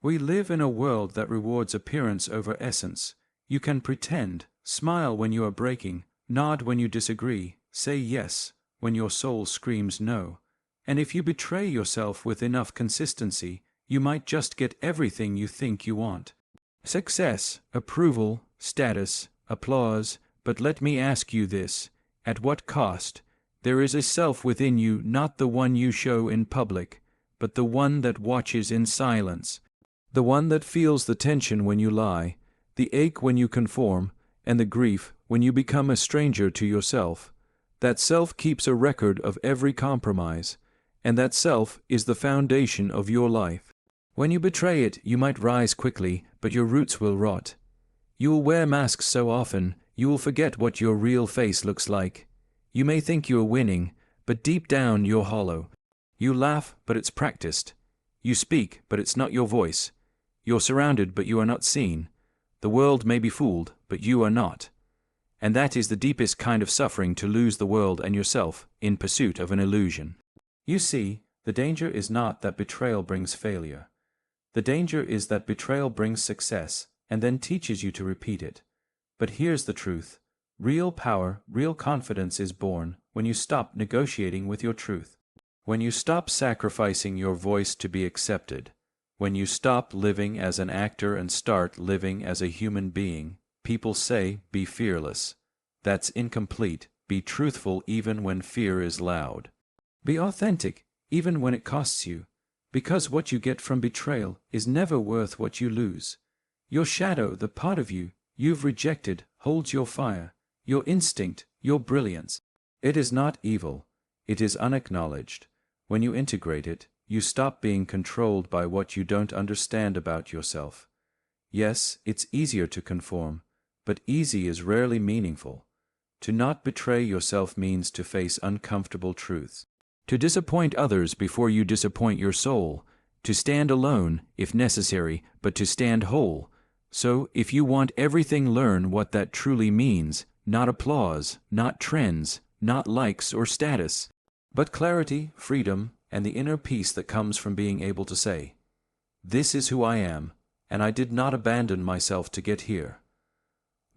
We live in a world that rewards appearance over essence. You can pretend, smile when you are breaking, nod when you disagree, say yes when your soul screams no. And if you betray yourself with enough consistency, you might just get everything you think you want. Success, approval, status, applause, but let me ask you this, at what cost? There is a self within you, not the one you show in public, but the one that watches in silence. The one that feels the tension when you lie, the ache when you conform, and the grief when you become a stranger to yourself. That self keeps a record of every compromise, and that self is the foundation of your life. When you betray it, you might rise quickly, but your roots will rot. You will wear masks so often, you will forget what your real face looks like. You may think you are winning, but deep down you're hollow. You laugh, but it's practiced. You speak, but it's not your voice. You're surrounded, but you are not seen. The world may be fooled, but you are not. And that is the deepest kind of suffering, to lose the world and yourself in pursuit of an illusion. You see, the danger is not that betrayal brings failure. The danger is that betrayal brings success, and then teaches you to repeat it. But here's the truth. Real power, real confidence is born when you stop negotiating with your truth. When you stop sacrificing your voice to be accepted. When you stop living as an actor and start living as a human being. People say, be fearless. That's incomplete. Be truthful even when fear is loud. Be authentic, even when it costs you. Because what you get from betrayal is never worth what you lose. Your shadow, the part of you you've rejected, holds your fire, your instinct, your brilliance. It is not evil. It is unacknowledged. When you integrate it, you stop being controlled by what you don't understand about yourself. Yes, it's easier to conform, but easy is rarely meaningful. To not betray yourself means to face uncomfortable truths. To disappoint others before you disappoint your soul. To stand alone, if necessary, but to stand whole. So, if you want everything, learn what that truly means. Not applause, not trends, not likes or status, but clarity, freedom, and the inner peace that comes from being able to say, "This is who I am, and I did not abandon myself to get here."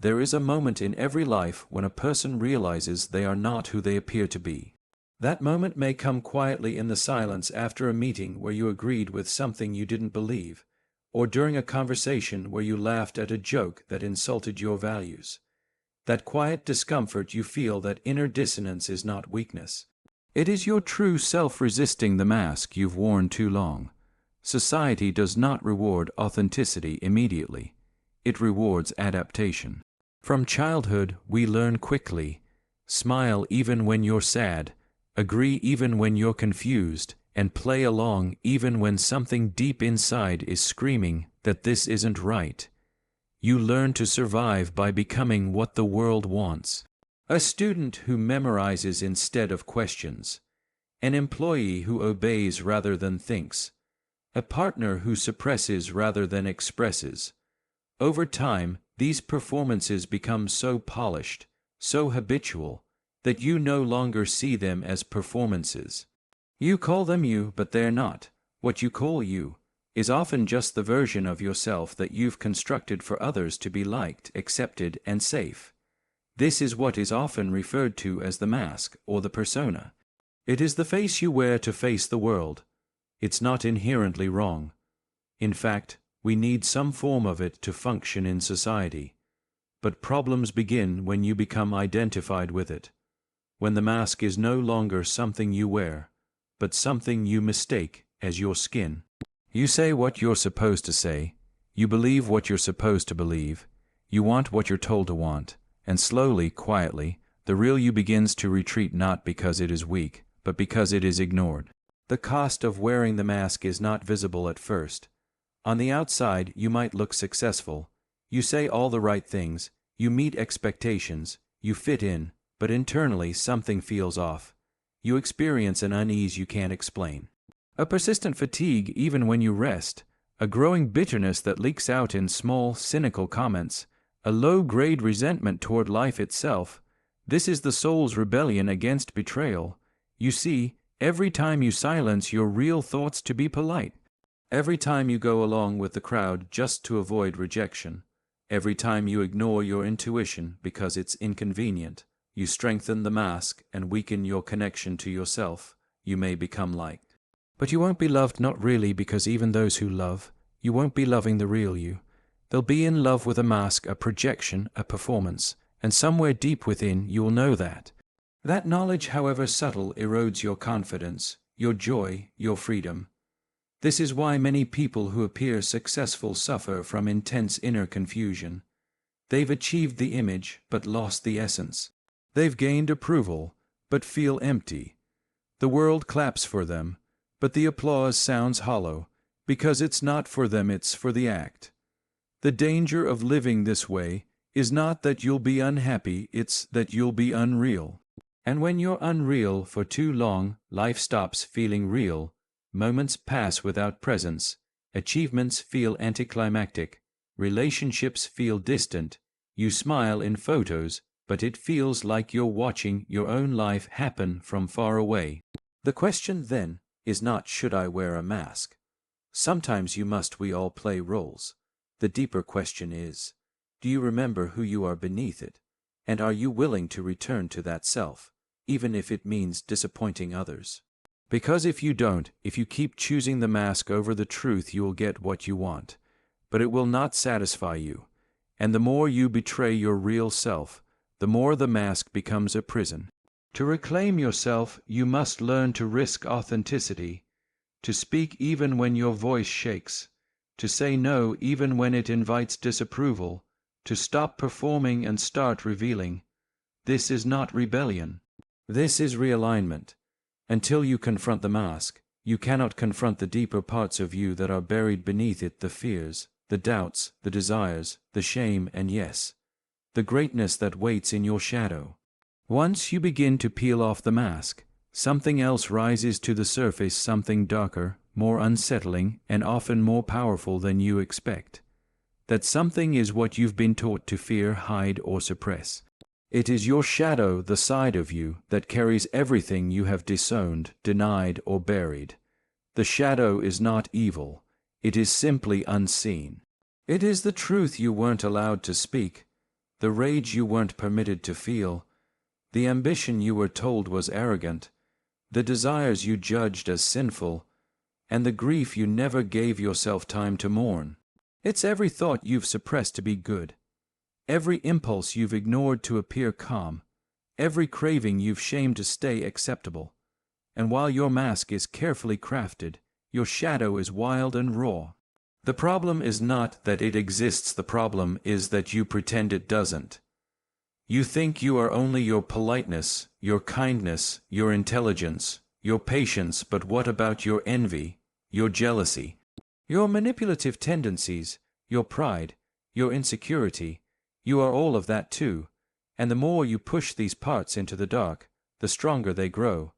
There is a moment in every life when a person realizes they are not who they appear to be. That moment may come quietly in the silence after a meeting where you agreed with something you didn't believe, or during a conversation where you laughed at a joke that insulted your values. That quiet discomfort you feel, that inner dissonance, is not weakness. It is your true self resisting the mask you've worn too long. Society does not reward authenticity immediately. It rewards adaptation. From childhood, we learn quickly. Smile even when you're sad, agree even when you're confused, and play along even when something deep inside is screaming that this isn't right. You learn to survive by becoming what the world wants. A student who memorizes instead of questions. An employee who obeys rather than thinks. A partner who suppresses rather than expresses. Over time, these performances become so polished, so habitual, that you no longer see them as performances. You call them you, but they're not. What you call you is often just the version of yourself that you've constructed for others to be liked, accepted, and safe. This is what is often referred to as the mask or the persona. It is the face you wear to face the world. It's not inherently wrong. In fact, we need some form of it to function in society. But problems begin when you become identified with it. When the mask is no longer something you wear, but something you mistake as your skin. You say what you're supposed to say, you believe what you're supposed to believe, you want what you're told to want, and slowly, quietly, the real you begins to retreat, not because it is weak, but because it is ignored. The cost of wearing the mask is not visible at first. On the outside, you might look successful. You say all the right things, you meet expectations, you fit in, but internally something feels off. You experience an unease you can't explain. A persistent fatigue even when you rest, a growing bitterness that leaks out in small, cynical comments, a low-grade resentment toward life itself. This is the soul's rebellion against betrayal. You see, every time you silence your real thoughts to be polite, Every time you go along with the crowd just to avoid rejection, every time you ignore your intuition because it's inconvenient, you strengthen the mask and weaken your connection to yourself. You may become liked. But you won't be loved, not really, because even those who love, you won't be loving the real you. They'll be in love with a mask, a projection, a performance, and somewhere deep within you will know that. That knowledge, however subtle, erodes your confidence, your joy, your freedom. This is why many people who appear successful suffer from intense inner confusion. They've achieved the image, but lost the essence. They've gained approval, but feel empty. The world claps for them, but the applause sounds hollow, because it's not for them, it's for the act. The danger of living this way is not that you'll be unhappy, it's that you'll be unreal. And when you're unreal for too long, life stops feeling real. Moments pass without presence, achievements feel anticlimactic, relationships feel distant, you smile in photos, but it feels like you're watching your own life happen from far away. The question then is not, should I wear a mask? Sometimes you must, we all play roles. The deeper question is, do you remember who you are beneath it? And are you willing to return to that self, even if it means disappointing others? Because if you don't, if you keep choosing the mask over the truth, you will get what you want, but it will not satisfy you. And the more you betray your real self, the more the mask becomes a prison. To reclaim yourself, you must learn to risk authenticity, to speak even when your voice shakes, to say no even when it invites disapproval, to stop performing and start revealing. This is not rebellion. This is realignment. Until you confront the mask, you cannot confront the deeper parts of you that are buried beneath it, the fears, the doubts, the desires, the shame, and yes, the greatness that waits in your shadow. Once you begin to peel off the mask, something else rises to the surface, something darker, more unsettling, and often more powerful than you expect. That something is what you've been taught to fear, hide, or suppress. It is your shadow, the side of you, that carries everything you have disowned, denied, or buried. The shadow is not evil. It is simply unseen. It is the truth you weren't allowed to speak, the rage you weren't permitted to feel, the ambition you were told was arrogant, the desires you judged as sinful, and the grief you never gave yourself time to mourn. It's every thought you've suppressed to be good, every impulse you've ignored to appear calm, every craving you've shamed to stay acceptable. And while your mask is carefully crafted, your shadow is wild and raw. The problem is not that it exists, the problem is that you pretend it doesn't. You think you are only your politeness, your kindness, your intelligence, your patience, but what about your envy, your jealousy, your manipulative tendencies, your pride, your insecurity? You are all of that too, and the more you push these parts into the dark, the stronger they grow.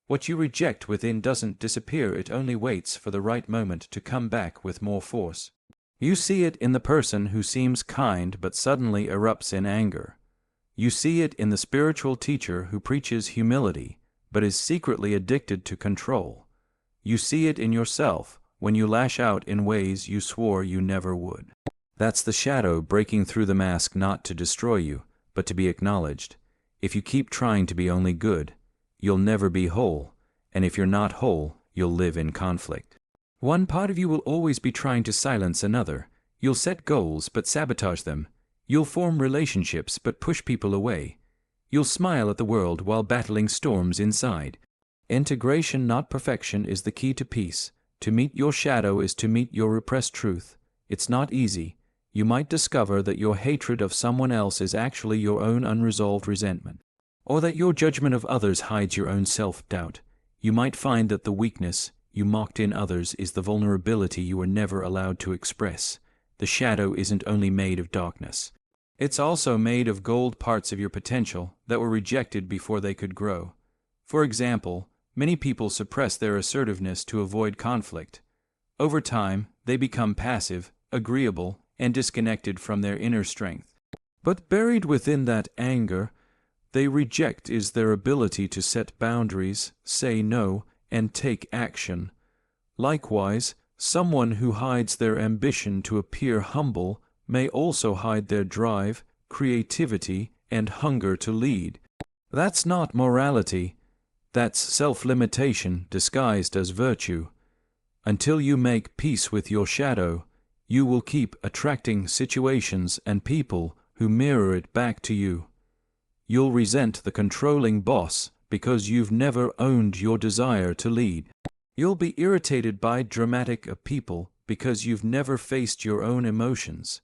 What you reject within doesn't disappear, it only waits for the right moment to come back with more force. You see it in the person who seems kind but suddenly erupts in anger. You see it in the spiritual teacher who preaches humility but is secretly addicted to control. You see it in yourself when you lash out in ways you swore you never would. That's the shadow breaking through the mask, not to destroy you, but to be acknowledged. If you keep trying to be only good, you'll never be whole, and if you're not whole, you'll live in conflict. One part of you will always be trying to silence another. You'll set goals but sabotage them. You'll form relationships but push people away. You'll smile at the world while battling storms inside. Integration, not perfection, is the key to peace. To meet your shadow is to meet your repressed truth. It's not easy. You might discover that your hatred of someone else is actually your own unresolved resentment, or that your judgment of others hides your own self-doubt. You might find that the weakness you mocked in others is the vulnerability you were never allowed to express. The shadow isn't only made of darkness. It's also made of gold, parts of your potential that were rejected before they could grow. For example, many people suppress their assertiveness to avoid conflict. Over time, they become passive, agreeable, and disconnected from their inner strength. But buried within that anger they reject is their ability to set boundaries, say no, and take action. Likewise, Someone who hides their ambition to appear humble may also hide their drive, creativity, and hunger to lead. That's not morality. That's self-limitation disguised as virtue. Until you make peace with your shadow, you will keep attracting situations and people who mirror it back to you. You'll resent the controlling boss because you've never owned your desire to lead. You'll be irritated by dramatic people because you've never faced your own emotions.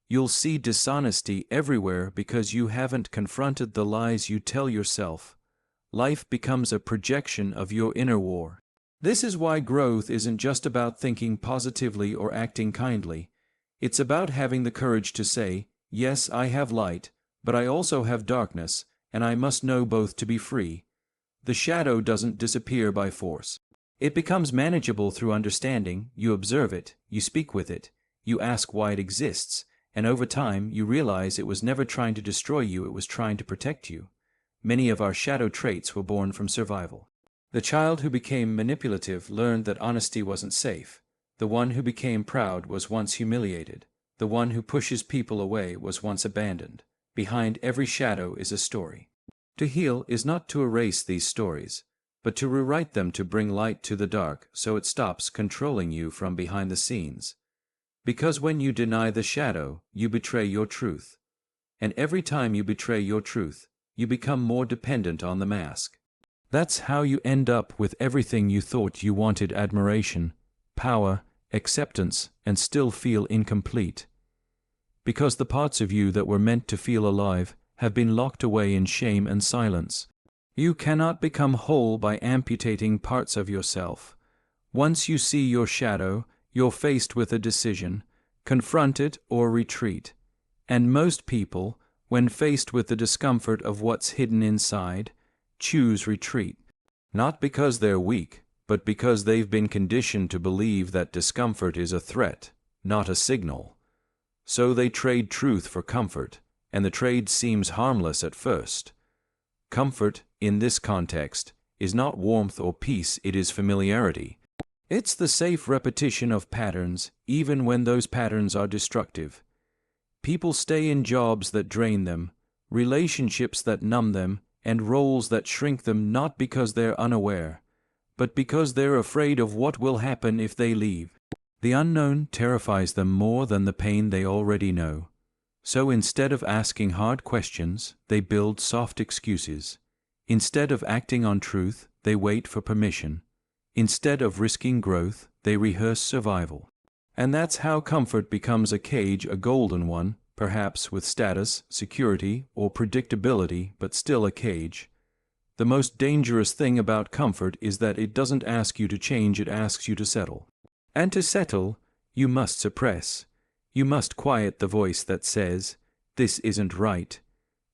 You'll see dishonesty everywhere because you haven't confronted the lies you tell yourself. Life becomes a projection of your inner war. This is why growth isn't just about thinking positively or acting kindly. It's about having the courage to say, yes, I have light, but I also have darkness, and I must know both to be free. The shadow doesn't disappear by force. It becomes manageable through understanding. You observe it, you speak with it, you ask why it exists, and over time you realize it was never trying to destroy you, it was trying to protect you. Many of our shadow traits were born from survival. The child who became manipulative learned that honesty wasn't safe. The one who became proud was once humiliated. The one who pushes people away was once abandoned. Behind every shadow is a story. To heal is not to erase these stories, but to rewrite them to bring light to the dark so it stops controlling you from behind the scenes. Because when you deny the shadow, you betray your truth. And every time you betray your truth, you become more dependent on the mask. That's how you end up with everything you thought you wanted: admiration, power, acceptance, and still feel incomplete. Because the parts of you that were meant to feel alive have been locked away in shame and silence. You cannot become whole by amputating parts of yourself. Once you see your shadow, you're faced with a decision: confront it or retreat. And most people, when faced with the discomfort of what's hidden inside, choose retreat. Not because they're weak, but because they've been conditioned to believe that discomfort is a threat, not a signal. So they trade truth for comfort, and the trade seems harmless at first. Comfort, in this context, is not warmth or peace, it is familiarity. It's the safe repetition of patterns, even when those patterns are destructive. People stay in jobs that drain them, relationships that numb them, and roles that shrink them, not because they're unaware, but because they're afraid of what will happen if they leave. The unknown terrifies them more than the pain they already know. So instead of asking hard questions, they build soft excuses. Instead of acting on truth, they wait for permission. Instead of risking growth, they rehearse survival. And that's how comfort becomes a cage, a golden one, perhaps with status, security, or predictability, but still a cage. The most dangerous thing about comfort is that it doesn't ask you to change, it asks you to settle. And to settle, you must suppress. You must quiet the voice that says, "This isn't right."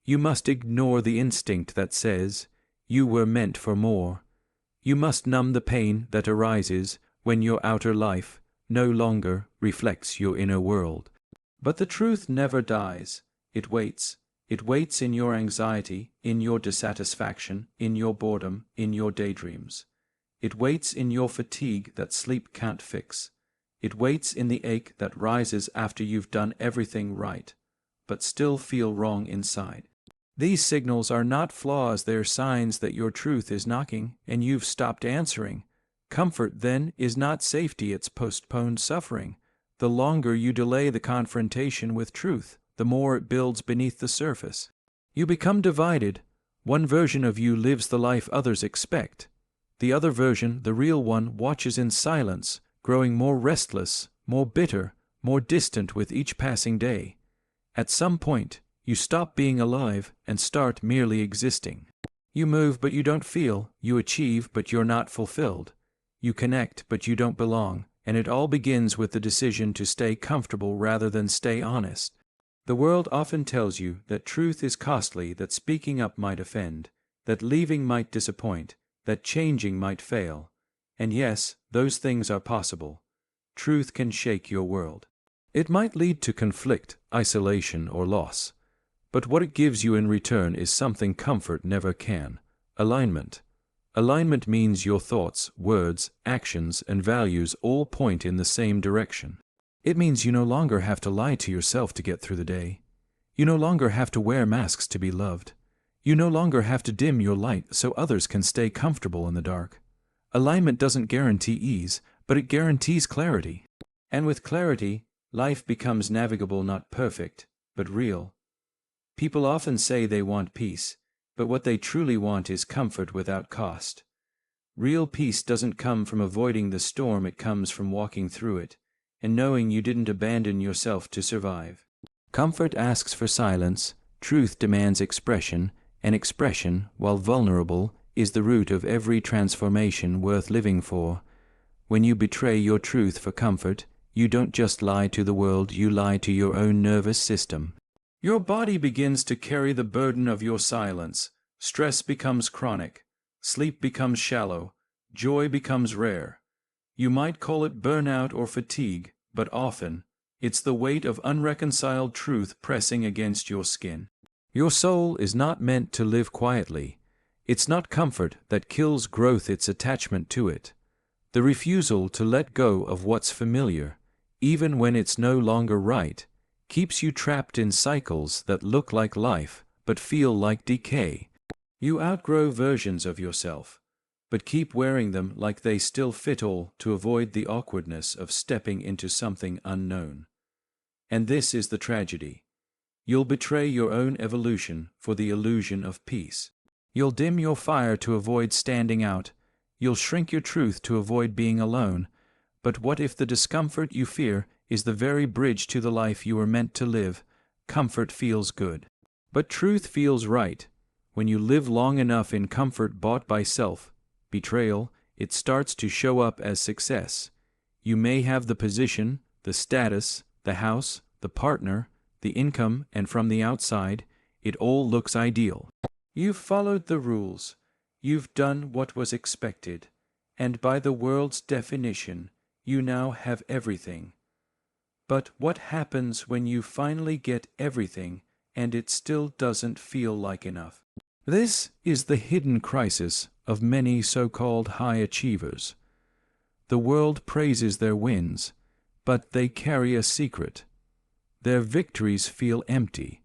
You must ignore the instinct that says, "You were meant for more." You must numb the pain that arises when your outer life no longer reflects your inner world. But the truth never dies. It waits. It waits in your anxiety, in your dissatisfaction, in your boredom, in your daydreams. It waits in your fatigue that sleep can't fix. It waits in the ache that rises after you've done everything right, but still feel wrong inside. These signals are not flaws, they're signs that your truth is knocking and you've stopped answering. Comfort, then, is not safety, it's postponed suffering. The longer you delay the confrontation with truth, the more it builds beneath the surface. You become divided. One version of you lives the life others expect. The other version, the real one, watches in silence, growing more restless, more bitter, more distant with each passing day. At some point, you stop being alive and start merely existing. You move but you don't feel, you achieve but you're not fulfilled. You connect but you don't belong, and it all begins with the decision to stay comfortable rather than stay honest. The world often tells you that truth is costly, that speaking up might offend, that leaving might disappoint, that changing might fail. And yes, those things are possible. Truth can shake your world. It might lead to conflict, isolation, or loss. But what it gives you in return is something comfort never can: alignment. Alignment means your thoughts, words, actions, and values all point in the same direction. It means you no longer have to lie to yourself to get through the day. You no longer have to wear masks to be loved. You no longer have to dim your light so others can stay comfortable in the dark. Alignment doesn't guarantee ease, but it guarantees clarity. And with clarity, life becomes navigable, not perfect, but real. People often say they want peace, but what they truly want is comfort without cost. Real peace doesn't come from avoiding the storm, it comes from walking through it, and knowing you didn't abandon yourself to survive. Comfort asks for silence, truth demands expression, and expression, while vulnerable, is the root of every transformation worth living for. When you betray your truth for comfort, you don't just lie to the world, you lie to your own nervous system. Your body begins to carry the burden of your silence. Stress becomes chronic. Sleep becomes shallow. Joy becomes rare. You might call it burnout or fatigue, but often, it's the weight of unreconciled truth pressing against your skin. Your soul is not meant to live quietly. It's not comfort that kills growth, it's attachment to it. The refusal to let go of what's familiar, even when it's no longer right, keeps you trapped in cycles that look like life, but feel like decay. You outgrow versions of yourself, but keep wearing them like they still fit, all to avoid the awkwardness of stepping into something unknown. And this is the tragedy. You'll betray your own evolution for the illusion of peace. You'll dim your fire to avoid standing out. You'll shrink your truth to avoid being alone. But what if the discomfort you fear is the very bridge to the life you were meant to live? Comfort feels good, but truth feels right. When you live long enough in comfort bought by self-betrayal, it starts to show up as success. You may have the position, the status, the house, the partner, the income, and from the outside, it all looks ideal. You've followed the rules. You've done what was expected. And by the world's definition, you now have everything. But what happens when you finally get everything and it still doesn't feel like enough? This is the hidden crisis of many so-called high achievers. The world praises their wins, but they carry a secret. Their victories feel empty.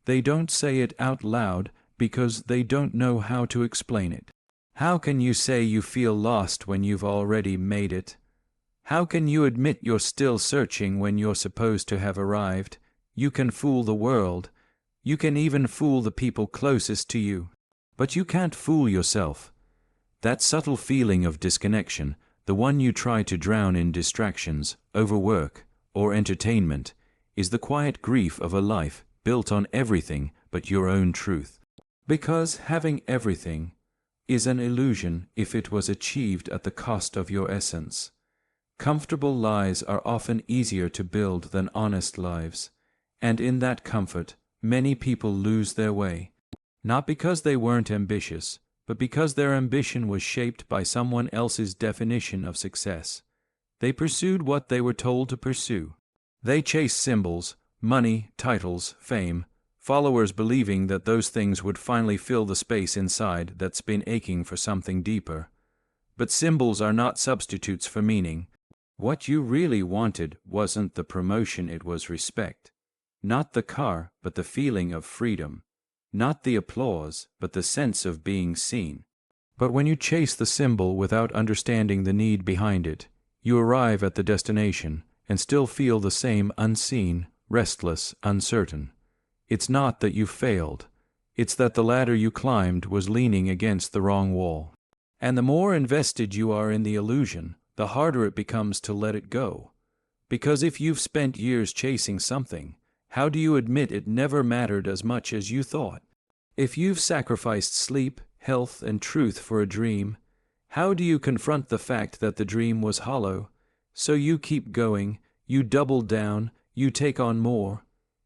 They don't say it out loud because they don't know how to explain it. How can you say you feel lost when you've already made it? How can you admit you're still searching when you're supposed to have arrived? You can fool the world. You can even fool the people closest to you. But you can't fool yourself. That subtle feeling of disconnection, the one you try to drown in distractions, overwork, or entertainment, is the quiet grief of a life built on everything but your own truth. Because having everything is an illusion if it was achieved at the cost of your essence. Comfortable lies are often easier to build than honest lives, and in that comfort, many people lose their way, not because they weren't ambitious, but because their ambition was shaped by someone else's definition of success. They pursued what they were told to pursue. They chased symbols, money, titles, fame, followers believing that those things would finally fill the space inside that's been aching for something deeper. But symbols are not substitutes for meaning. What you really wanted wasn't the promotion, it was respect. Not the car, but the feeling of freedom. Not the applause, but the sense of being seen. But when you chase the symbol without understanding the need behind it, you arrive at the destination and still feel the same unseen, restless, uncertain. It's not that you failed. It's that the ladder you climbed was leaning against the wrong wall. And the more invested you are in the illusion, the harder it becomes to let it go. Because if you've spent years chasing something, how do you admit it never mattered as much as you thought? If you've sacrificed sleep, health, and truth for a dream, how do you confront the fact that the dream was hollow? So you keep going, you double down, you take on more.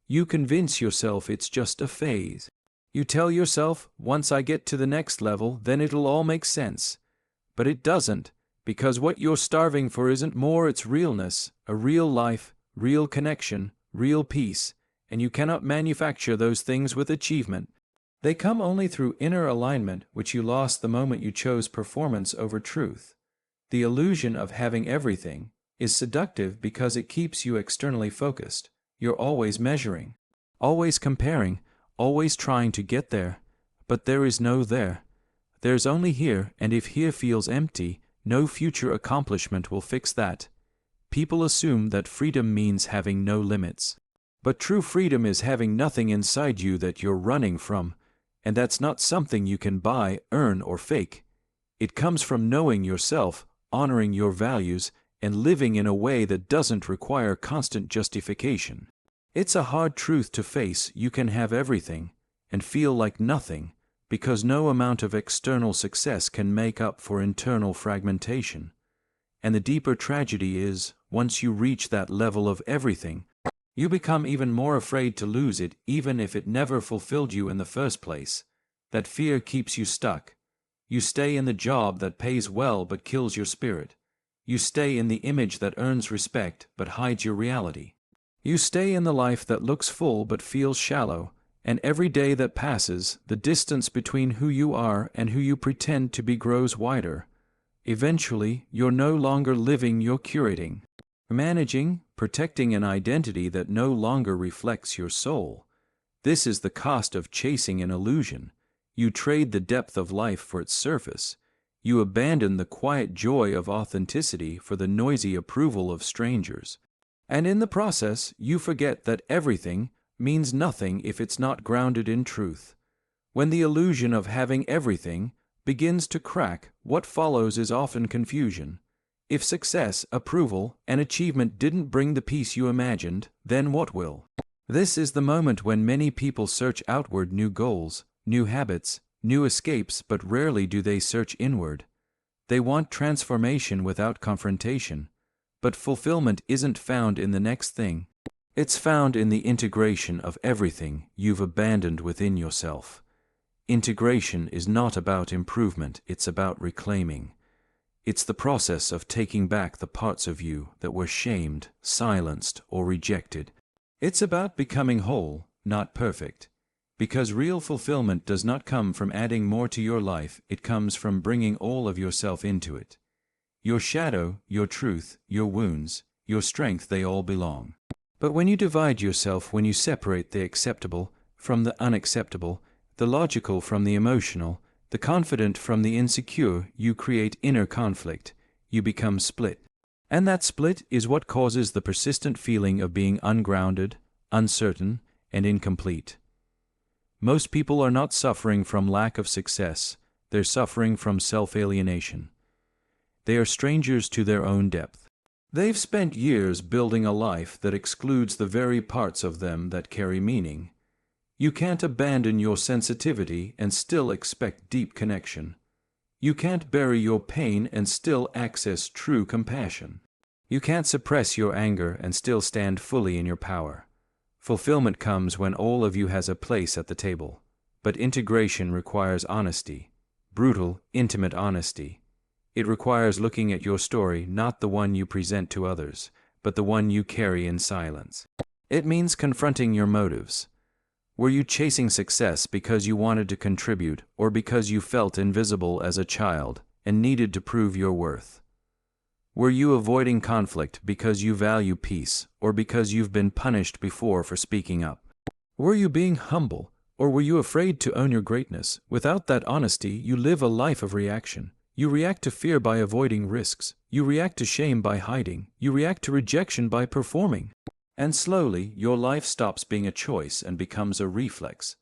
You convince yourself it's just a phase. You tell yourself, once I get to the next level, then it'll all make sense. But it doesn't, because what you're starving for isn't more, it's realness, a real life, real connection, real peace, and you cannot manufacture those things with achievement. They come only through inner alignment, which you lost the moment you chose performance over truth. The illusion of having everything is seductive because it keeps you externally focused. You're always measuring, always comparing, always trying to get there. But there is no there. There's only here, and if here feels empty, no future accomplishment will fix that. People assume that freedom means having no limits. But true freedom is having nothing inside you that you're running from, and that's not something you can buy, earn, or fake. It comes from knowing yourself, honoring your values, and living in a way that doesn't require constant justification. It's a hard truth to face. You can have everything and feel like nothing, because no amount of external success can make up for internal fragmentation. And the deeper tragedy is, once you reach that level of everything, you become even more afraid to lose it, even if it never fulfilled you in the first place. That fear keeps you stuck. You stay in the job that pays well but kills your spirit. You stay in the image that earns respect but hides your reality. You stay in the life that looks full but feels shallow, and every day that passes, the distance between who you are and who you pretend to be grows wider. Eventually, you're no longer living, you're curating, managing, protecting an identity that no longer reflects your soul. This is the cost of chasing an illusion. You trade the depth of life for its surface. You abandon the quiet joy of authenticity for the noisy approval of strangers. And in the process, you forget that everything means nothing if it's not grounded in truth. When the illusion of having everything begins to crack, what follows is often confusion. If success, approval, and achievement didn't bring the peace you imagined, then what will? This is the moment when many people search outward, new goals, new habits, new escapes, but rarely do they search inward. They want transformation without confrontation. But fulfillment isn't found in the next thing. It's found in the integration of everything you've abandoned within yourself. Integration is not about improvement, it's about reclaiming. It's the process of taking back the parts of you that were shamed, silenced, or rejected. It's about becoming whole, not perfect. Because real fulfillment does not come from adding more to your life, it comes from bringing all of yourself into it. Your shadow, your truth, your wounds, your strength, they all belong. But when you divide yourself, when you separate the acceptable from the unacceptable, the logical from the emotional, the confident from the insecure, you create inner conflict. You become split. And that split is what causes the persistent feeling of being ungrounded, uncertain, and incomplete. Most people are not suffering from lack of success, they're suffering from self-alienation. They are strangers to their own depth. They've spent years building a life that excludes the very parts of them that carry meaning. You can't abandon your sensitivity and still expect deep connection. You can't bury your pain and still access true compassion. You can't suppress your anger and still stand fully in your power. Fulfillment comes when all of you has a place at the table. But integration requires honesty, brutal, intimate honesty. It requires looking at your story, not the one you present to others, but the one you carry in silence. It means confronting your motives. Were you chasing success because you wanted to contribute, or because you felt invisible as a child and needed to prove your worth? Were you avoiding conflict because you value peace, or because you've been punished before for speaking up? Were you being humble, or were you afraid to own your greatness? Without that honesty, you live a life of reaction. You react to fear by avoiding risks. You react to shame by hiding. You react to rejection by performing. And slowly, your life stops being a choice and becomes a reflex.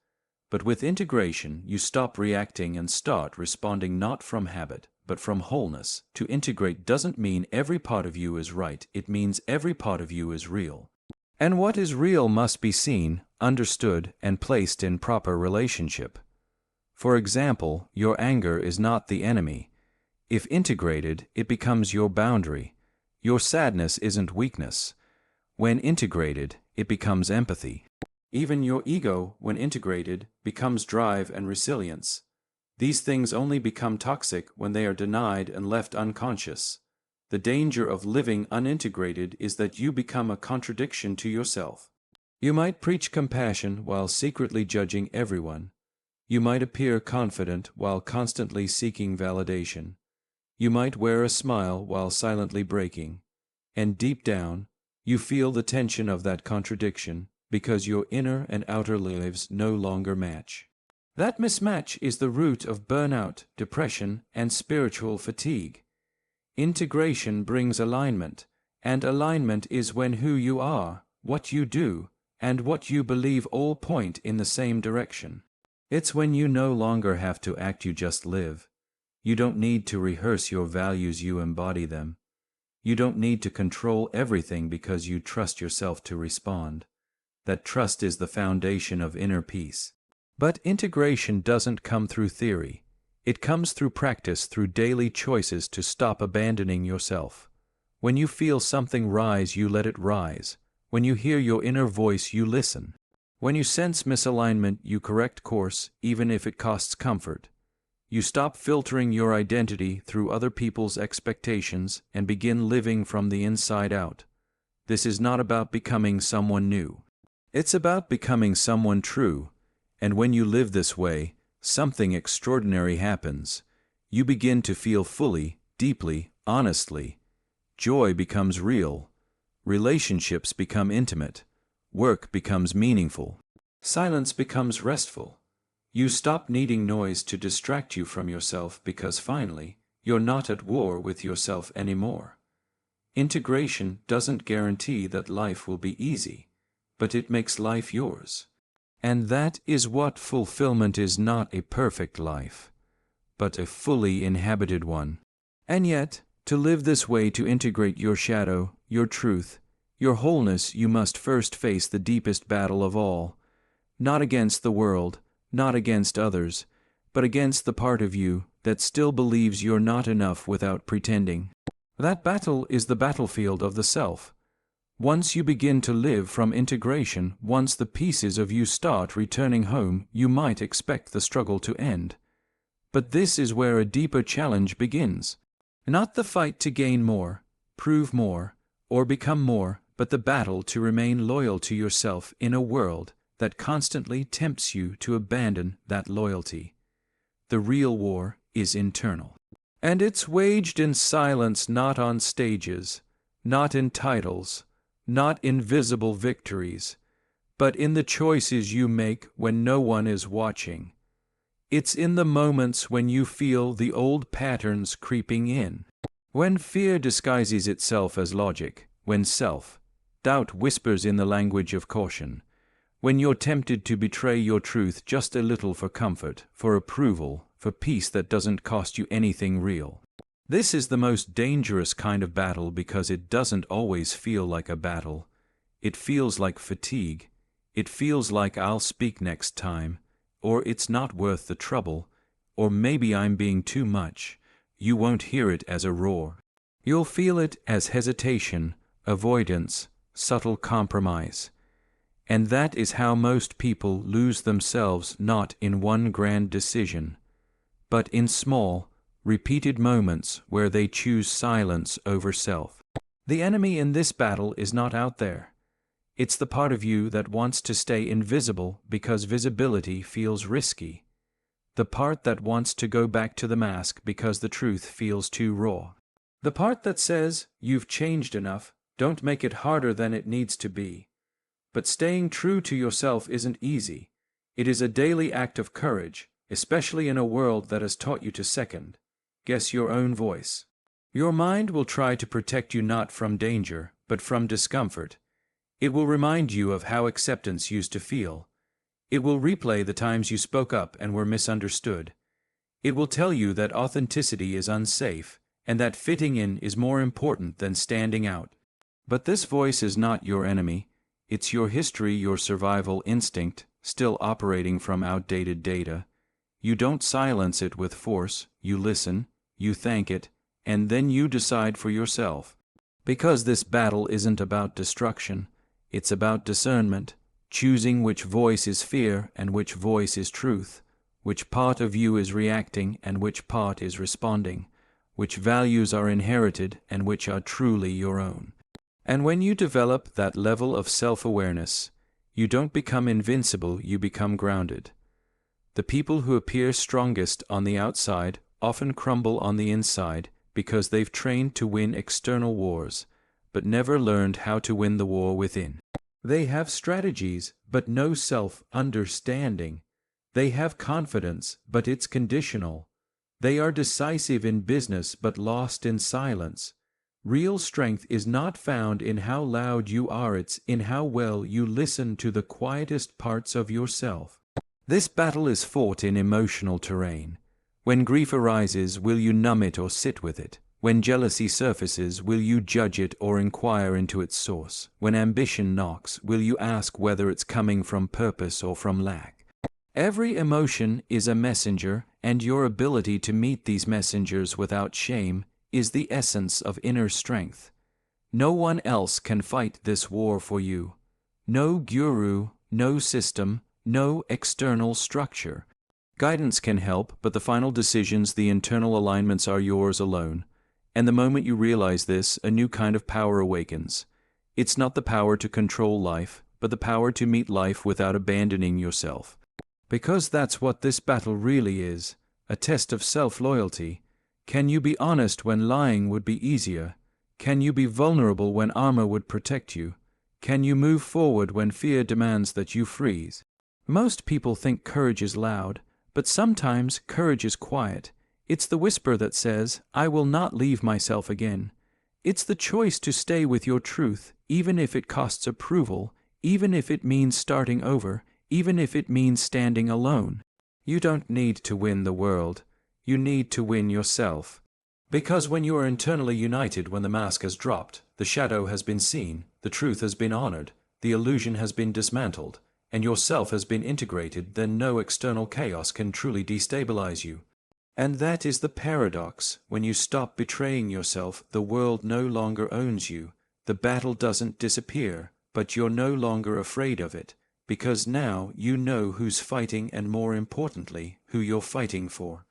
But with integration, you stop reacting and start responding, not from habit, but from wholeness. To integrate doesn't mean every part of you is right. It means every part of you is real. And what is real must be seen, understood, and placed in proper relationship. For example, your anger is not the enemy. If integrated, it becomes your boundary. Your sadness isn't weakness. When integrated, it becomes empathy. Even your ego, when integrated, becomes drive and resilience. These things only become toxic when they are denied and left unconscious. The danger of living unintegrated is that you become a contradiction to yourself. You might preach compassion while secretly judging everyone. You might appear confident while constantly seeking validation. You might wear a smile while silently breaking. And deep down, you feel the tension of that contradiction because your inner and outer lives no longer match. That mismatch is the root of burnout, depression, and spiritual fatigue. Integration brings alignment, and alignment is when who you are, what you do, and what you believe all point in the same direction. It's when you no longer have to act, you just live. You don't need to rehearse your values, you embody them. You don't need to control everything because you trust yourself to respond. That trust is the foundation of inner peace. But integration doesn't come through theory. It comes through practice, through daily choices to stop abandoning yourself. When you feel something rise, you let it rise. When you hear your inner voice, you listen. When you sense misalignment, you correct course, even if it costs comfort. You stop filtering your identity through other people's expectations and begin living from the inside out. This is not about becoming someone new. It's about becoming someone true. And when you live this way, something extraordinary happens. You begin to feel fully, deeply, honestly. Joy becomes real. Relationships become intimate. Work becomes meaningful. Silence becomes restful. You stop needing noise to distract you from yourself because finally, you're not at war with yourself anymore. Integration doesn't guarantee that life will be easy, but it makes life yours. And that is what fulfillment is, not a perfect life, but a fully inhabited one. And yet, to live this way, to integrate your shadow, your truth, your wholeness, you must first face the deepest battle of all. Not against the world, not against others, but against the part of you that still believes you're not enough without pretending. That battle is the battlefield of the self. Once you begin to live from integration, once the pieces of you start returning home, you might expect the struggle to end. But this is where a deeper challenge begins. Not the fight to gain more, prove more, or become more, but the battle to remain loyal to yourself in a world that constantly tempts you to abandon that loyalty. The real war is internal. And it's waged in silence, not on stages, not in titles, not in visible victories, but in the choices you make when no one is watching. It's in the moments when you feel the old patterns creeping in. When fear disguises itself as logic, when self-doubt whispers in the language of caution, when you're tempted to betray your truth just a little for comfort, for approval, for peace that doesn't cost you anything real. This is the most dangerous kind of battle because it doesn't always feel like a battle. It feels like fatigue. It feels like I'll speak next time, or it's not worth the trouble, or maybe I'm being too much. You won't hear it as a roar. You'll feel it as hesitation, avoidance, subtle compromise. And that is how most people lose themselves, not in one grand decision, but in small, repeated moments where they choose silence over self. The enemy in this battle is not out there. It's the part of you that wants to stay invisible because visibility feels risky. The part that wants to go back to the mask because the truth feels too raw. The part that says, you've changed enough, don't make it harder than it needs to be. But staying true to yourself isn't easy. It is a daily act of courage, especially in a world that has taught you to second-guess your own voice. Your mind will try to protect you not from danger, but from discomfort. It will remind you of how acceptance used to feel. It will replay the times you spoke up and were misunderstood. It will tell you that authenticity is unsafe, and that fitting in is more important than standing out. But this voice is not your enemy. It's your history, your survival instinct, still operating from outdated data. You don't silence it with force, you listen, you thank it, and then you decide for yourself. Because this battle isn't about destruction, it's about discernment, choosing which voice is fear and which voice is truth, which part of you is reacting and which part is responding, which values are inherited and which are truly your own. And when you develop that level of self-awareness, you don't become invincible, you become grounded. The people who appear strongest on the outside often crumble on the inside because they've trained to win external wars, but never learned how to win the war within. They have strategies, but no self-understanding. They have confidence, but it's conditional. They are decisive in business, but lost in silence. Real strength is not found in how loud you are, it's in how well you listen to the quietest parts of yourself. This battle is fought in emotional terrain. When grief arises, will you numb it or sit with it? When jealousy surfaces, will you judge it or inquire into its source? When ambition knocks, will you ask whether it's coming from purpose or from lack? Every emotion is a messenger, and your ability to meet these messengers without shame is the essence of inner strength. No one else can fight this war for you. No guru, no system, no external structure. Guidance can help, but the final decisions, the internal alignments, are yours alone. And the moment you realize this, a new kind of power awakens. It's not the power to control life, but the power to meet life without abandoning yourself. Because that's what this battle really is, a test of self-loyalty. Can you be honest when lying would be easier? Can you be vulnerable when armor would protect you? Can you move forward when fear demands that you freeze? Most people think courage is loud, but sometimes courage is quiet. It's the whisper that says, "I will not leave myself again." It's the choice to stay with your truth, even if it costs approval, even if it means starting over, even if it means standing alone. You don't need to win the world. You need to win yourself. Because when you are internally united, when the mask has dropped, the shadow has been seen, the truth has been honored, the illusion has been dismantled, and yourself has been integrated, then no external chaos can truly destabilize you. And that is the paradox. When you stop betraying yourself, the world no longer owns you. The battle doesn't disappear, but you're no longer afraid of it, because now you know who's fighting and, more importantly, who you're fighting for.